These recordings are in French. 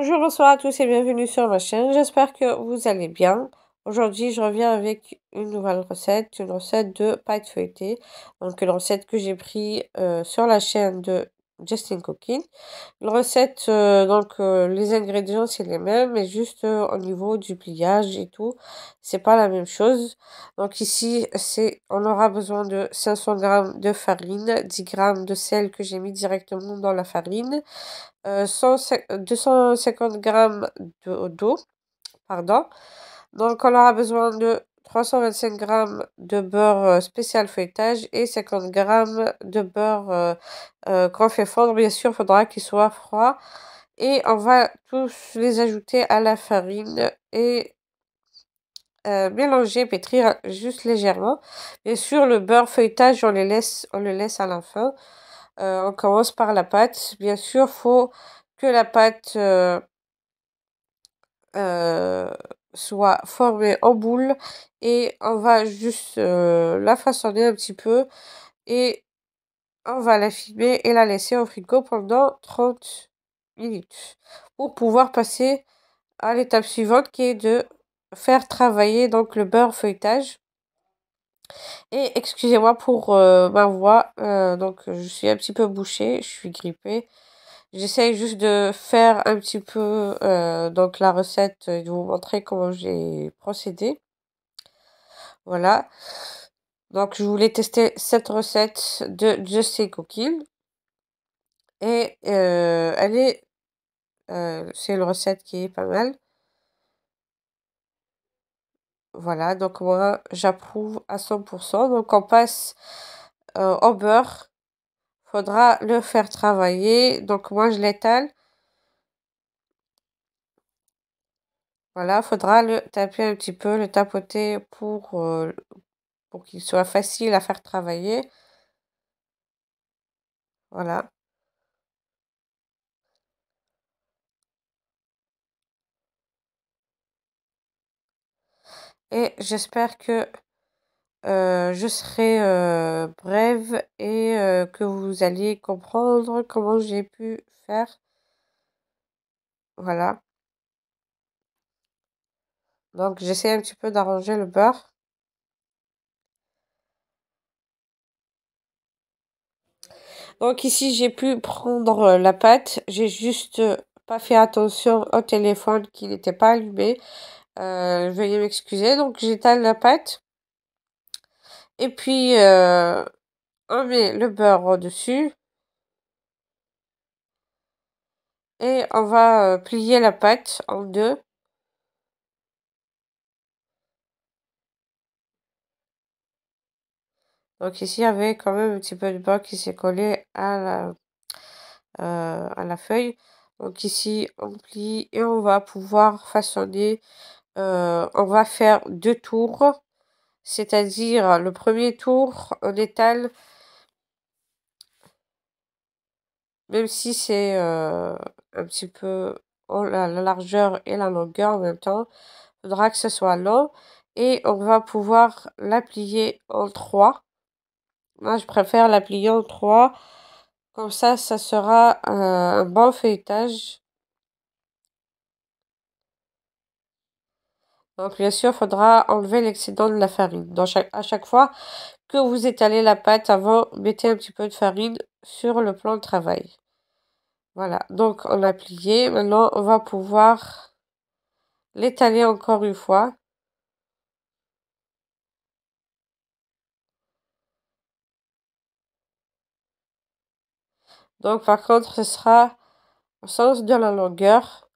Bonjour, bonsoir à tous et bienvenue sur ma chaîne. J'espère que vous allez bien. Aujourd'hui, je reviens avec une nouvelle recette, une recette de pâte feuilletée. Donc, une recette que j'ai pris sur la chaîne de Justin Cooking. Une recette, les ingrédients, c'est les mêmes, mais juste au niveau du pliage et tout, c'est pas la même chose. Donc, ici, on aura besoin de 500 g de farine, 10 g de sel que j'ai mis directement dans la farine. 250 grammes d'eau, pardon. Donc, on aura besoin de 325 grammes de beurre spécial feuilletage et 50 grammes de beurre qu'on fait fondre. Bien sûr, il faudra qu'il soit froid. Et on va tous les ajouter à la farine et mélanger, pétrir juste légèrement. Bien sûr, le beurre feuilletage, on le laisse à la fin. On commence par la pâte. Bien sûr, faut que la pâte soit formée en boule et on va juste la façonner un petit peu et on va la filmer et la laisser au frigo pendant 30 minutes pour pouvoir passer à l'étape suivante qui est de faire travailler donc le beurre feuilletage. Et excusez-moi pour ma voix, donc je suis un petit peu bouchée, je suis grippée. J'essaye juste de faire un petit peu donc la recette et de vous montrer comment j'ai procédé. Voilà. Donc je voulais tester cette recette de Just Cooking. Et c'est une recette qui est pas mal. Voilà, donc moi j'approuve à 100%. Donc on passe au beurre. Faudra le faire travailler. Donc moi je l'étale. Voilà, faudra le taper un petit peu, le tapoter pour qu'il soit facile à faire travailler. Voilà. Et j'espère que je serai brève et que vous allez comprendre comment j'ai pu faire. Voilà. Donc j'essaie un petit peu d'arranger le beurre. Donc ici j'ai pu prendre la pâte. J'ai juste pas fait attention au téléphone qui n'était pas allumé. Veuillez m'excuser. Donc j'étale la pâte. Et puis on met le beurre au-dessus. Et on va plier la pâte en deux. Donc ici, il y avait quand même un petit peu de beurre qui s'est collé à la feuille. Donc ici, on plie et on va pouvoir façonner. On va faire deux tours. C'est-à-dire, le premier tour, on étale, même si c'est un petit peu la largeur et la longueur en même temps. Il faudra que ce soit long. Et on va pouvoir la plier en trois. Moi, je préfère la plier en trois. Comme ça sera un bon feuilletage. Donc, bien sûr, il faudra enlever l'excédent de la farine. À chaque fois que vous étalez la pâte avant, mettez un petit peu de farine sur le plan de travail. Voilà, donc on a plié. Maintenant, on va pouvoir l'étaler encore une fois. Donc, par contre, ce sera au sens de la longueur.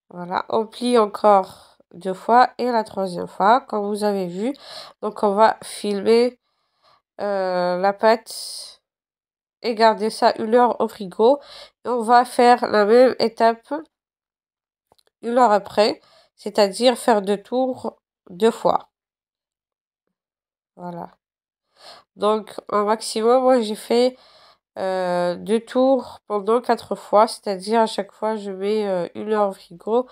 Voilà, on plie encore deux fois et la troisième fois, comme vous avez vu. Donc, on va filmer la pâte et garder ça une heure au frigo. Et on va faire la même étape une heure après, c'est-à-dire faire deux tours deux fois. Voilà. Donc, en maximum, moi, j'ai fait deux tours pendant 4 fois, c'est-à-dire à chaque fois, je mets une heure au frigo.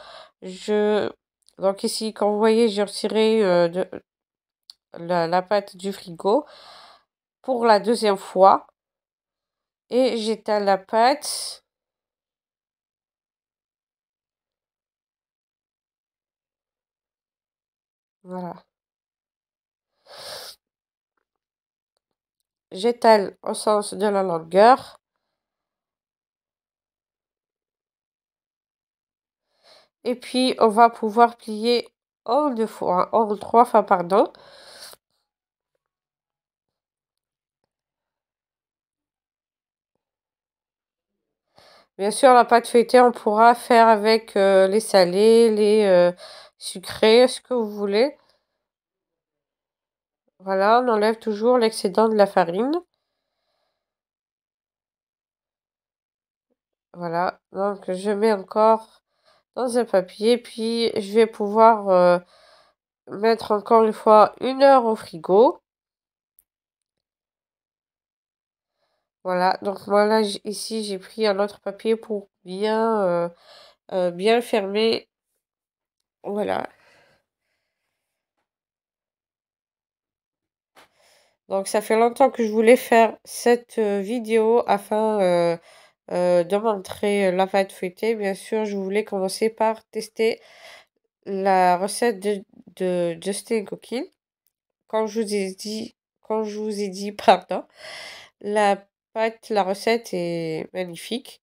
Donc ici, quand vous voyez, j'ai retiré la pâte du frigo. pour la deuxième fois. Et j'étale la pâte. Voilà. J'étale au sens de la longueur. Et puis, on va pouvoir plier en trois fois, pardon. Bien sûr, la pâte feuilletée, on pourra faire avec les salés, les sucrés, ce que vous voulez. Voilà, on enlève toujours l'excédent de la farine. Voilà, donc je mets encore dans un papier, puis je vais pouvoir mettre encore une fois 1 heure au frigo. Voilà, donc moi là, ici, j'ai pris un autre papier pour bien fermer. Voilà. Donc ça fait longtemps que je voulais faire cette vidéo afin de montrer la pâte feuilletée. Bien sûr, je voulais commencer par tester la recette de Justin Cooking. Quand je vous ai dit, pardon, la pâte, la recette est magnifique.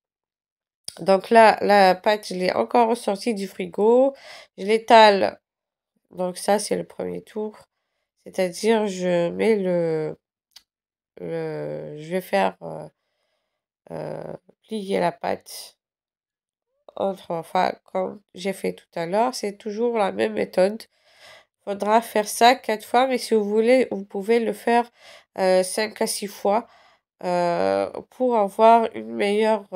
Donc là, la pâte, je l'ai encore ressortie du frigo. Je l'étale. Donc ça, c'est le premier tour. C'est-à-dire, je vais faire plier la pâte enfin, comme j'ai fait tout à l'heure. C'est toujours la même méthode. Faudra faire ça 4 fois, mais si vous voulez, vous pouvez le faire 5 à 6 fois pour avoir une meilleure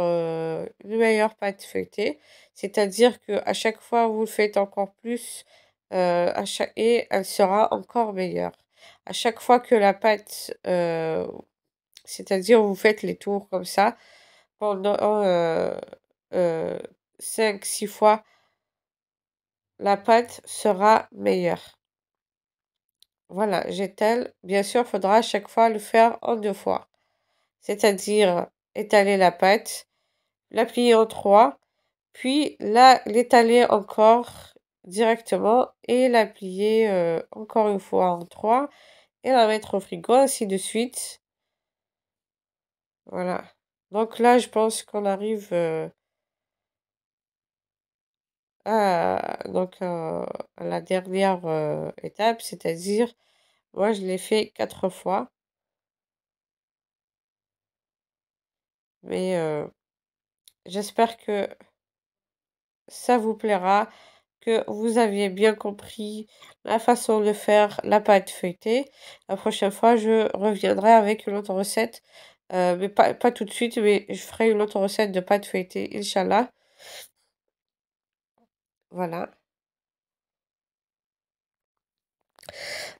pâte feuilletée. C'est-à-dire que à chaque fois, vous le faites encore plus et elle sera encore meilleure. À chaque fois que la pâte, c'est-à-dire vous faites les tours comme ça pendant 5-6 fois, la pâte sera meilleure. Voilà, j'étale. Bien sûr, il faudra à chaque fois le faire en 2 fois. C'est-à-dire étaler la pâte, la plier en 3, puis l'étaler encore directement et la plier encore une fois en 3 et la mettre au frigo, ainsi de suite. Voilà. Donc là, je pense qu'on arrive à la dernière étape, c'est-à-dire, moi, je l'ai fait 4 fois. Mais j'espère que ça vous plaira, que vous aviez bien compris la façon de faire la pâte feuilletée. La prochaine fois, je reviendrai avec une autre recette, mais pas tout de suite, mais je ferai une autre recette de pâte feuilletée, Inch'Allah. Voilà.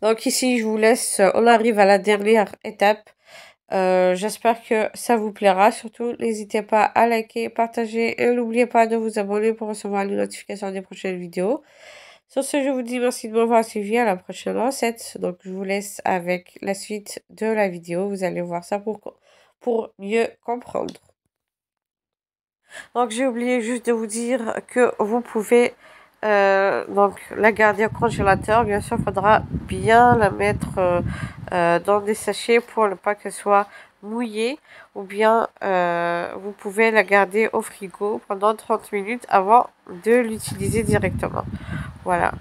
Donc ici, je vous laisse, on arrive à la dernière étape. J'espère que ça vous plaira. Surtout, n'hésitez pas à liker, partager et n'oubliez pas de vous abonner pour recevoir les notifications des prochaines vidéos. Sur ce, je vous dis merci de m'avoir suivi, à la prochaine recette. Donc, je vous laisse avec la suite de la vidéo. Vous allez voir ça pour mieux comprendre. Donc, j'ai oublié juste de vous dire que vous pouvez donc la garder au congélateur. Bien sûr, il faudra bien la mettre dans des sachets pour ne pas qu'elle soit mouillée. Ou bien, vous pouvez la garder au frigo pendant 30 minutes avant de l'utiliser directement. Voilà.